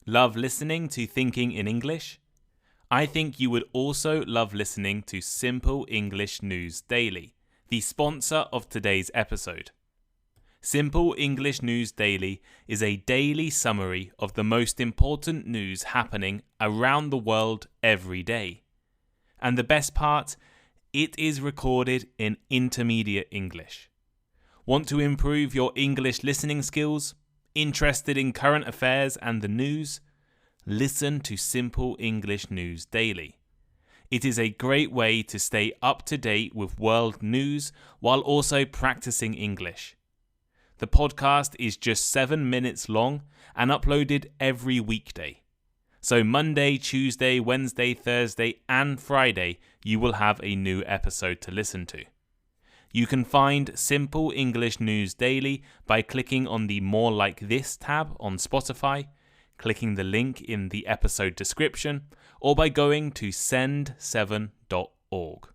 Love listening to Thinking in English? I think you would also love listening to Simple English News Daily, the sponsor of today's episode. Simple English News Daily is a daily summary of the most important news happening around the world every day. And the best part, it is recorded in intermediate English. Want to improve your English listening skills? Interested in current affairs and the news? Listen to Simple English News Daily. It is a great way to stay up to date with world news while also practicing English. The podcast is just 7 minutes long and uploaded every weekday. So Monday, Tuesday, Wednesday, Thursday and Friday you will have a new episode to listen to. You can find Simple English News Daily by clicking on the More Like This tab on Spotify, clicking the link in the episode description, or by going to send7.org.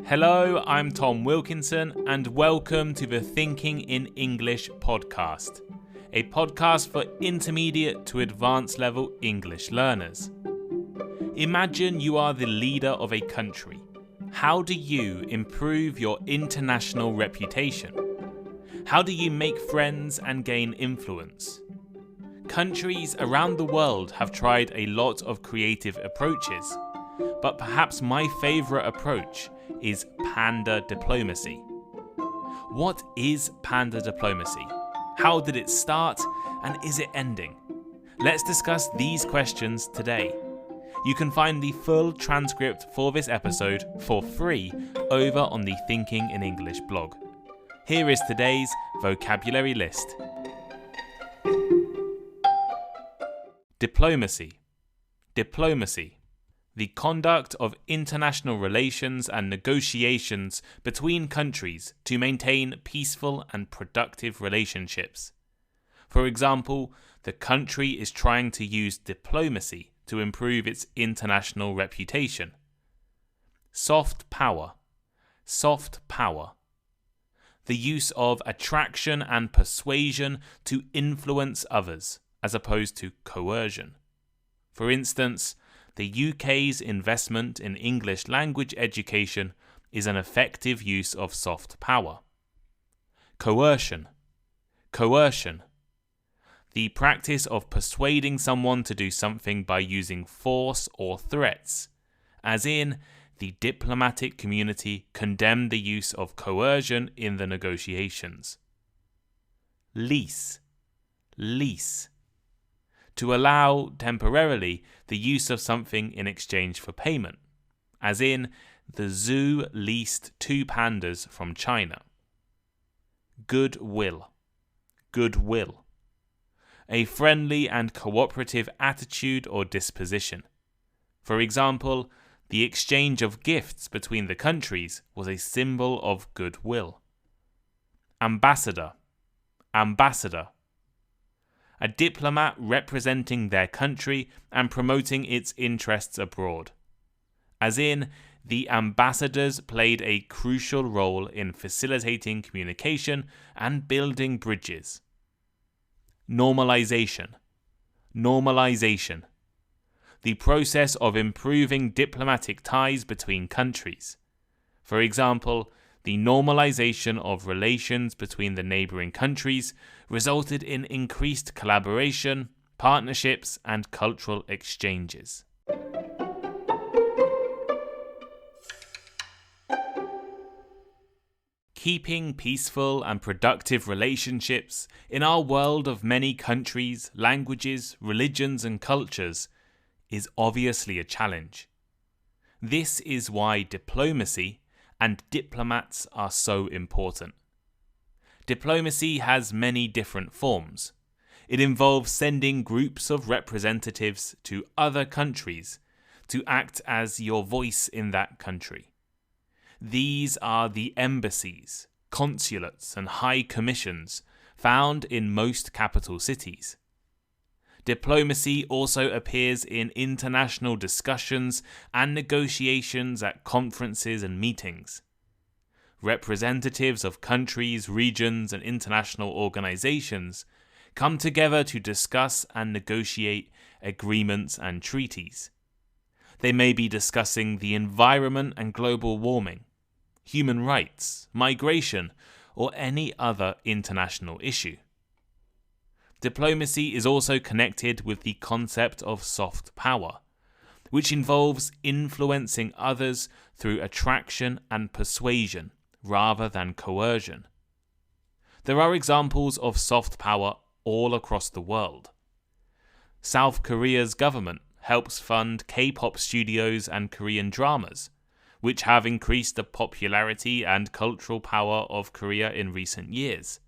Hello, I'm Tom Wilkinson, and welcome to the Thinking in English podcast, a podcast for intermediate to advanced level English learners. Imagine you are the leader of a country. How do you improve your international reputation? How do you make friends and gain influence? Countries around the world have tried a lot of creative approaches, but perhaps my favourite approach is Panda Diplomacy. What is Panda Diplomacy? How did it start, and is it ending? Let's discuss these questions today. You can find the full transcript for this episode for free over on the Thinking in English blog. Here is today's vocabulary list. Diplomacy. Diplomacy. The conduct of international relations and negotiations between countries to maintain peaceful and productive relationships. For example, the country is trying to use diplomacy to improve its international reputation. Soft power. Soft power. The use of attraction and persuasion to influence others, as opposed to coercion. For instance, the UK's investment in English language education is an effective use of soft power. Coercion. Coercion. The practice of persuading someone to do something by using force or threats, as in, the diplomatic community condemned the use of coercion in the negotiations. Lease. Lease. To allow, temporarily, the use of something in exchange for payment, as in, the zoo leased 2 pandas from China. Goodwill. Goodwill. A friendly and cooperative attitude or disposition. For example, the exchange of gifts between the countries was a symbol of goodwill. Ambassador. Ambassador. A diplomat representing their country and promoting its interests abroad. As in, the ambassadors played a crucial role in facilitating communication and building bridges. Normalization. Normalization. The process of improving diplomatic ties between countries. For example, the normalization of relations between the neighbouring countries resulted in increased collaboration, partnerships, and cultural exchanges. Keeping peaceful and productive relationships in our world of many countries, languages, religions, and cultures is obviously a challenge. This is why diplomacy and diplomats are so important. Diplomacy has many different forms. It involves sending groups of representatives to other countries to act as your voice in that country. These are the embassies, consulates, and high commissions found in most capital cities. Diplomacy also appears in international discussions and negotiations at conferences and meetings. representatives of countries, regions, and international organizations come together to discuss and negotiate agreements and treaties. They may be discussing the environment and global warming, human rights, migration, or any other international issue. Diplomacy is also connected with the concept of soft power, which involves influencing others through attraction and persuasion rather than coercion. There are examples of soft power all across the world. South Korea's government helps fund K-pop studios and Korean dramas, which have increased the popularity and cultural power of Korea in recent years.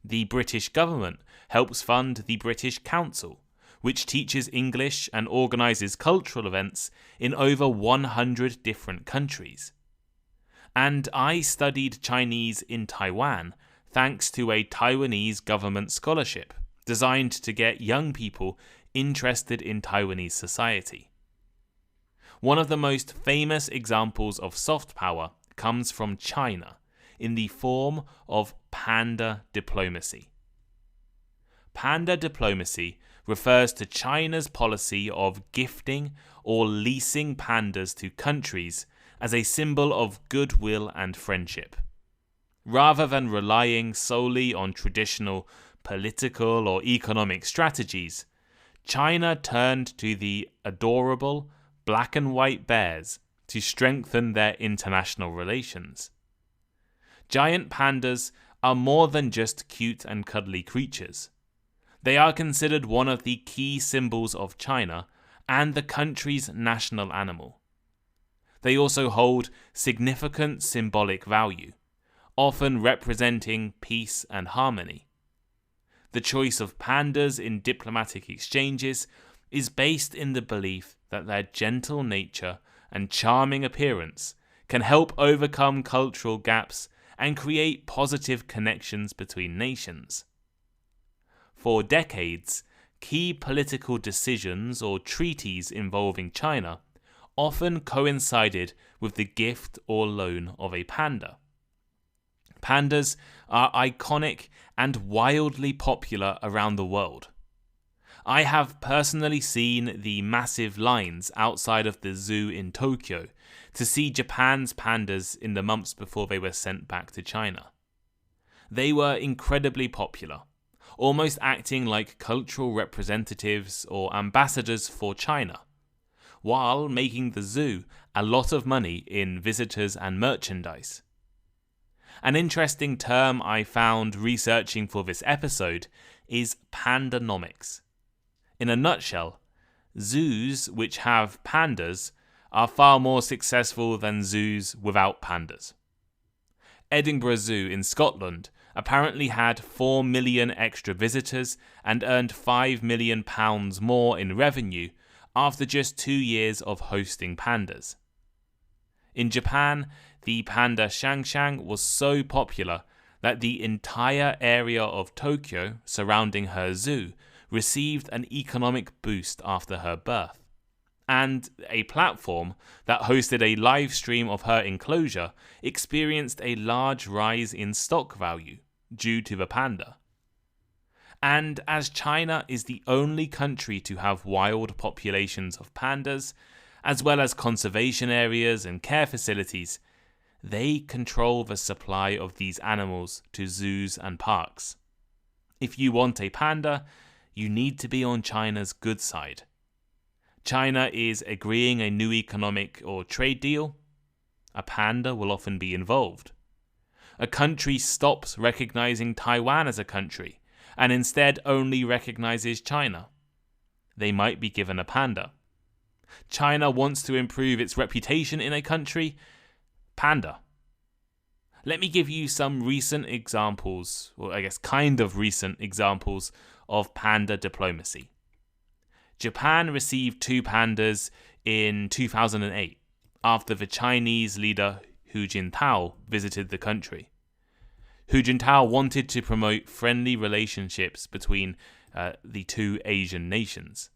The British government helps fund the British Council, which teaches English and organises cultural events in over 100 different countries. And I studied Chinese in Taiwan thanks to a Taiwanese government scholarship designed to get young people interested in Taiwanese society. One of the most famous examples of soft power comes from China in the form of Panda Diplomacy. Panda Diplomacy refers to China's policy of gifting or leasing pandas to countries as a symbol of goodwill and friendship. Rather than relying solely on traditional political or economic strategies, China turned to the adorable black and white bears to strengthen their international relations. Giant pandas are more than just cute and cuddly creatures. They are considered one of the key symbols of China and the country's national animal. They also hold significant symbolic value, often representing peace and harmony. The choice of pandas in diplomatic exchanges is based in the belief that their gentle nature and charming appearance can help overcome cultural gaps and create positive connections between nations. For decades, key political decisions or treaties involving China often coincided with the gift or loan of a panda. Pandas are iconic and wildly popular around the world. I have personally seen the massive lines outside of the zoo in Tokyo to see Japan's pandas in the months before they were sent back to China. They were incredibly popular, almost acting like cultural representatives or ambassadors for China, while making the zoo a lot of money in visitors and merchandise. An interesting term I found researching for this episode is pandanomics. In a nutshell, zoos which have pandas are far more successful than zoos without pandas. Edinburgh Zoo in Scotland apparently had 4 million extra visitors and earned £5 million more in revenue after just 2 years of hosting pandas. In Japan, the panda Shang was so popular that the entire area of Tokyo surrounding her zoo received an economic boost after her birth, and a platform that hosted a live stream of her enclosure experienced a large rise in stock value due to the panda. And as China is the only country to have wild populations of pandas, as well as conservation areas and care facilities, they control the supply of these animals to zoos and parks. If you want a panda, you need to be on China's good side. China is agreeing a new economic or trade deal. A panda will often be involved. A country stops recognizing Taiwan as a country and instead only recognizes China. They might be given a panda. China wants to improve its reputation in a country. Panda. Let me give you some recent examples, or I guess kind of recent examples of panda diplomacy. Japan received 2 pandas in 2008 after the Chinese leader Hu Jintao visited the country. Hu Jintao wanted to promote friendly relationships between the 2 Asian nations.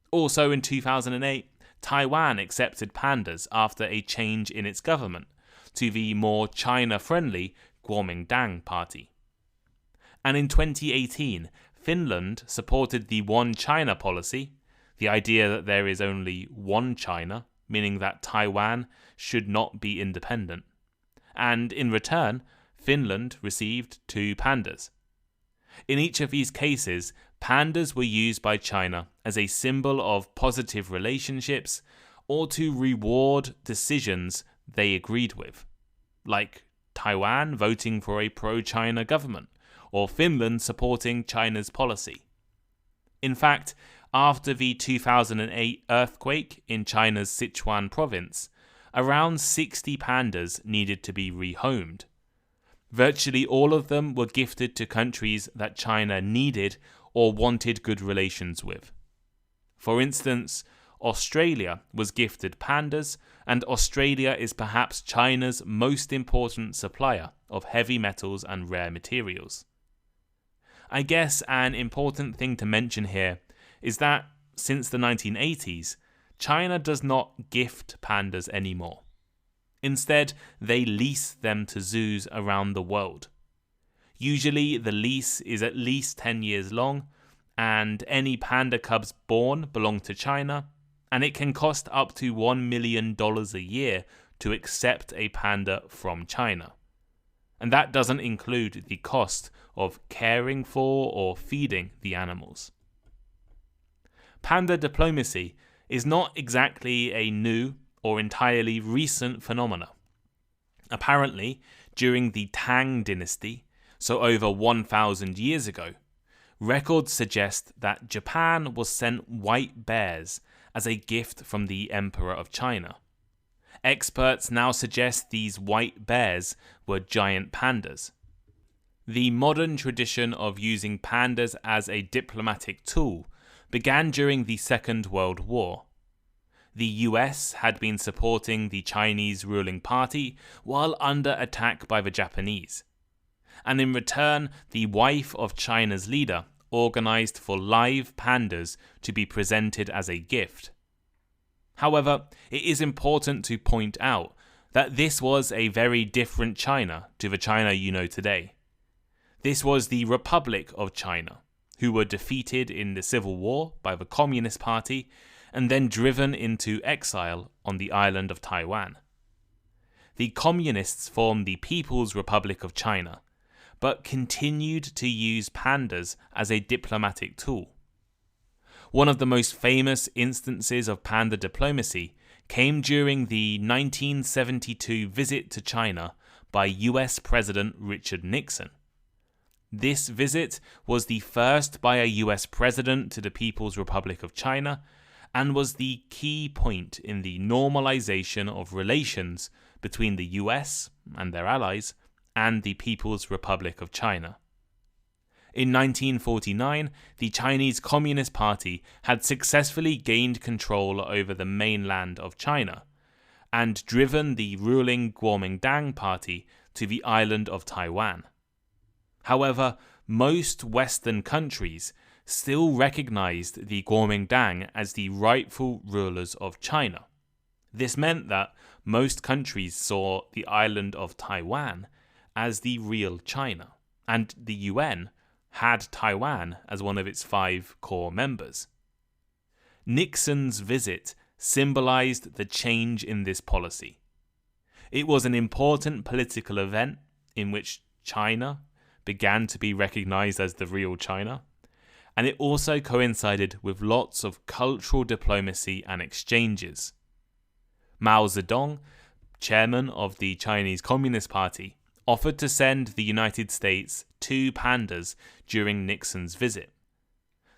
Also in 2008, Taiwan accepted pandas after a change in its government to the more China-friendly Kuomintang party. And in 2018, Finland supported the One China policy, the idea that there is only one China, meaning that Taiwan should not be independent. And in return, Finland received 2 pandas. In each of these cases, pandas were used by China as a symbol of positive relationships or to reward decisions they agreed with, like Taiwan voting for a pro-China government, or Finland supporting China's policy. In fact, after the 2008 earthquake in China's Sichuan province, around 60 pandas needed to be rehomed. Virtually all of them were gifted to countries that China needed or wanted good relations with. For instance, Australia was gifted pandas, and Australia is perhaps China's most important supplier of heavy metals and rare materials. I guess an important thing to mention here is that since the 1980s, China does not gift pandas anymore. Instead, they lease them to zoos around the world. Usually, the lease is at least 10 years long, and any panda cubs born belong to China, and it can cost up to $1 million a year to accept a panda from China. And that doesn't include the cost of caring for or feeding the animals. Panda diplomacy is not exactly a new or entirely recent phenomena. Apparently, during the Tang dynasty, so over 1,000 years ago, records suggest that Japan was sent white bears as a gift from the Emperor of China. Experts now suggest these white bears were giant pandas. The modern tradition of using pandas as a diplomatic tool began during the Second World War. The US had been supporting the Chinese ruling party while under attack by the Japanese. And in return, the wife of China's leader organized for live pandas to be presented as a gift. However, it is important to point out that this was a very different China to the China you know today. This was the Republic of China, who were defeated in the Civil War by the Communist Party and then driven into exile on the island of Taiwan. The Communists formed the People's Republic of China, but continued to use pandas as a diplomatic tool. One of the most famous instances of panda diplomacy came during the 1972 visit to China by US President Richard Nixon. This visit was the first by a US president to the People's Republic of China and was the key point in the normalization of relations between the US and their allies and the People's Republic of China. In 1949, the Chinese Communist Party had successfully gained control over the mainland of China and driven the ruling Kuomintang party to the island of Taiwan. However, most Western countries still recognized the Kuomintang as the rightful rulers of China. This meant that most countries saw the island of Taiwan as the real China, and the UN had Taiwan as one of its 5 core members. Nixon's visit symbolized the change in this policy. It was an important political event in which China began to be recognized as the real China, and it also coincided with lots of cultural diplomacy and exchanges. Mao Zedong, chairman of the Chinese Communist Party, offered to send the United States 2 pandas during Nixon's visit.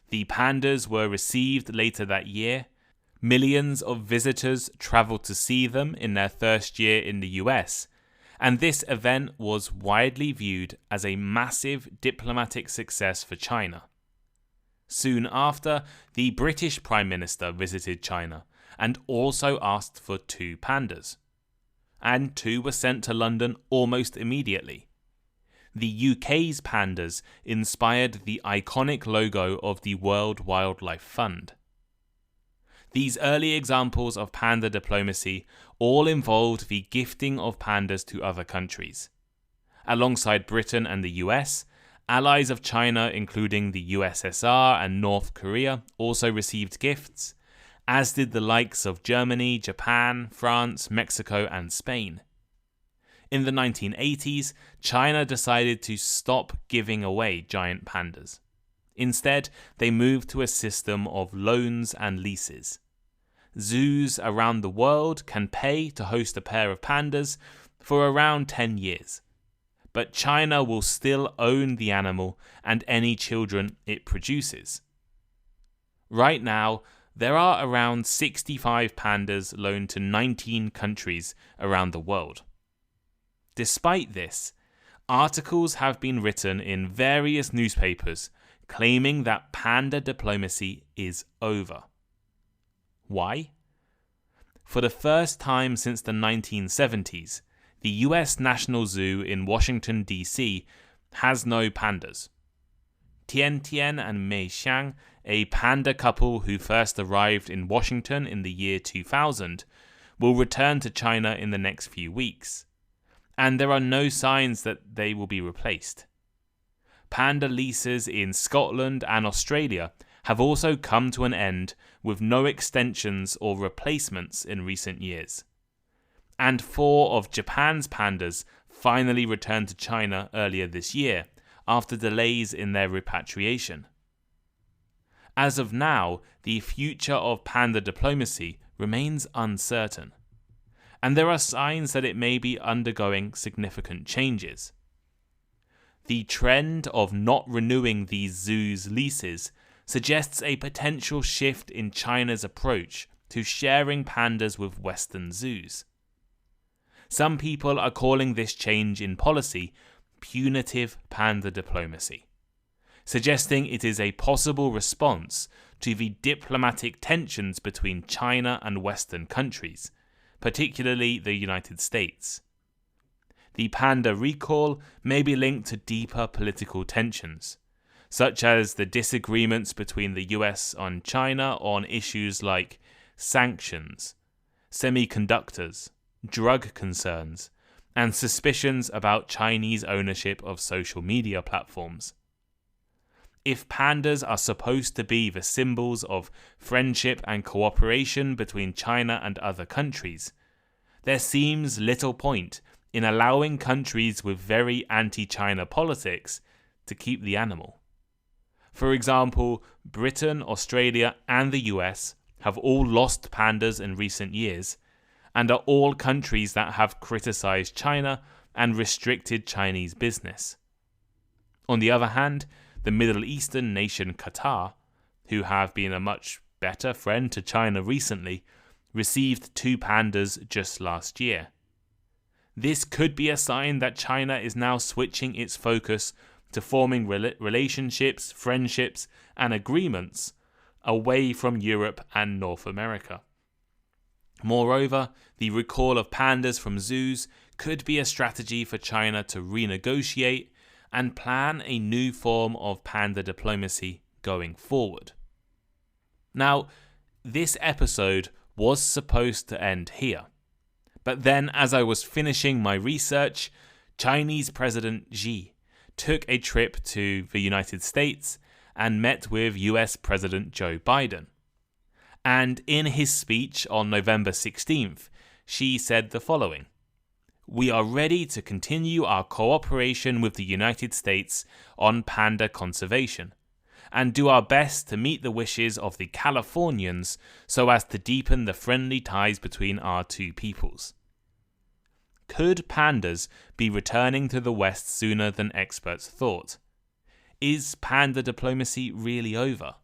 The pandas were received later that year. Millions of visitors traveled to see them in their first year in the US, and this event was widely viewed as a massive diplomatic success for China. Soon after, the British Prime Minister visited China and also asked for 2 pandas. And 2 were sent to London almost immediately. The UK's pandas inspired the iconic logo of the World Wildlife Fund. These early examples of panda diplomacy all involved the gifting of pandas to other countries. Alongside Britain and the US, allies of China including the USSR and North Korea also received gifts, as did the likes of Germany, Japan, France, Mexico and Spain. In the 1980s, China decided to stop giving away giant pandas. Instead, they moved to a system of loans and leases. Zoos around the world can pay to host a pair of pandas for around 10 years. But China will still own the animal and any children it produces. Right now, there are around 65 pandas loaned to 19 countries around the world. Despite this, articles have been written in various newspapers claiming that panda diplomacy is over. Why? For the first time since the 1970s, the US National Zoo in Washington, D.C. has no pandas. Tian Tian and Mei Xiang, a panda couple who first arrived in Washington in the year 2000, will return to China in the next few weeks. And there are no signs that they will be replaced. Panda leases in Scotland and Australia have also come to an end with no extensions or replacements in recent years. And 4 of Japan's pandas finally returned to China earlier this year after delays in their repatriation. As of now, the future of panda diplomacy remains uncertain, and there are signs that it may be undergoing significant changes. The trend of not renewing these zoos' leases suggests a potential shift in China's approach to sharing pandas with Western zoos. Some people are calling this change in policy punitive panda diplomacy, suggesting it is a possible response to the diplomatic tensions between China and Western countries, particularly the United States. The panda recall may be linked to deeper political tensions, such as the disagreements between the US and China on issues like sanctions, semiconductors, drug concerns, and suspicions about Chinese ownership of social media platforms. If pandas are supposed to be the symbols of friendship and cooperation between China and other countries, there seems little point in allowing countries with very anti-China politics to keep the animal. For example, Britain, Australia, and the US have all lost pandas in recent years, and are all countries that have criticized China and restricted Chinese business. On the other hand, the Middle Eastern nation Qatar, who have been a much better friend to China recently, received 2 pandas just last year. This could be a sign that China is now switching its focus to forming relationships, friendships, and agreements away from Europe and North America. Moreover, the recall of pandas from zoos could be a strategy for China to renegotiate and plan a new form of panda diplomacy going forward. Now, this episode was supposed to end here, but then as I was finishing my research, Chinese President Xi took a trip to the United States and met with US President Joe Biden. And in his speech on November 16th, Xi said the following: "We are ready to continue our cooperation with the United States on panda conservation, and do our best to meet the wishes of the Californians so as to deepen the friendly ties between our two peoples." Could pandas be returning to the West sooner than experts thought? Is panda diplomacy really over?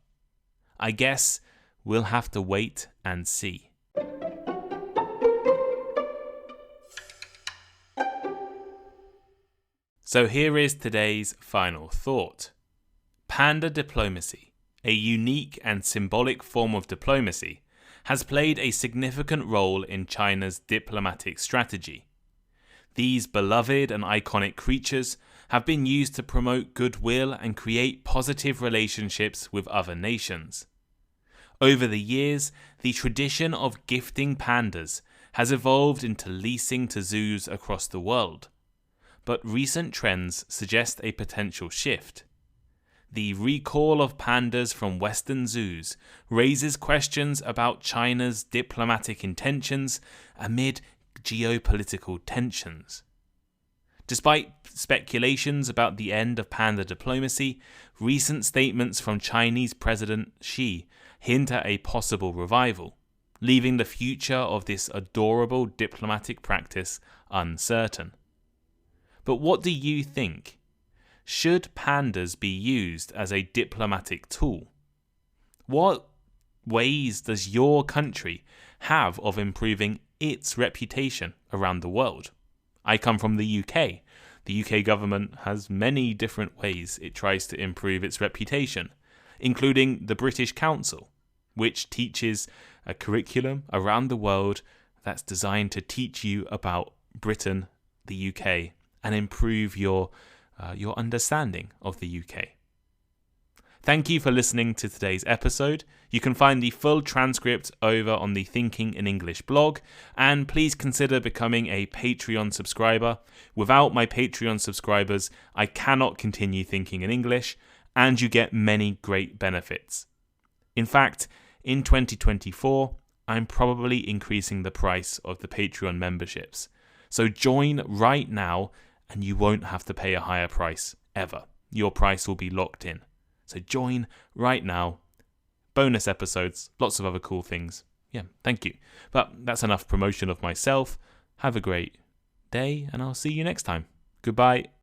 I guess we'll have to wait and see. So here is today's final thought. Panda diplomacy, a unique and symbolic form of diplomacy, has played a significant role in China's diplomatic strategy. These beloved and iconic creatures have been used to promote goodwill and create positive relationships with other nations. Over the years, the tradition of gifting pandas has evolved into leasing to zoos across the world. But recent trends suggest a potential shift. The recall of pandas from Western zoos raises questions about China's diplomatic intentions amid geopolitical tensions. Despite speculations about the end of panda diplomacy, recent statements from Chinese President Xi hint at a possible revival, leaving the future of this adorable diplomatic practice uncertain. But what do you think? Should pandas be used as a diplomatic tool? What ways does your country have of improving its reputation around the world? I come from the UK. The UK government has many different ways it tries to improve its reputation, including the British Council, which teaches a curriculum around the world that's designed to teach you about Britain, the UK, and improve your understanding of the UK. Thank you for listening to today's episode. You can find the full transcript over on the Thinking in English blog, and please consider becoming a Patreon subscriber. Without my Patreon subscribers, I cannot continue thinking in English, and you get many great benefits. In fact, in 2024, I'm probably increasing the price of the Patreon memberships. So join right now, and you won't have to pay a higher price ever. Your price will be locked in. So join right now. Bonus episodes, lots of other cool things. Yeah, thank you. But that's enough promotion of myself. Have a great day, and I'll see you next time. Goodbye.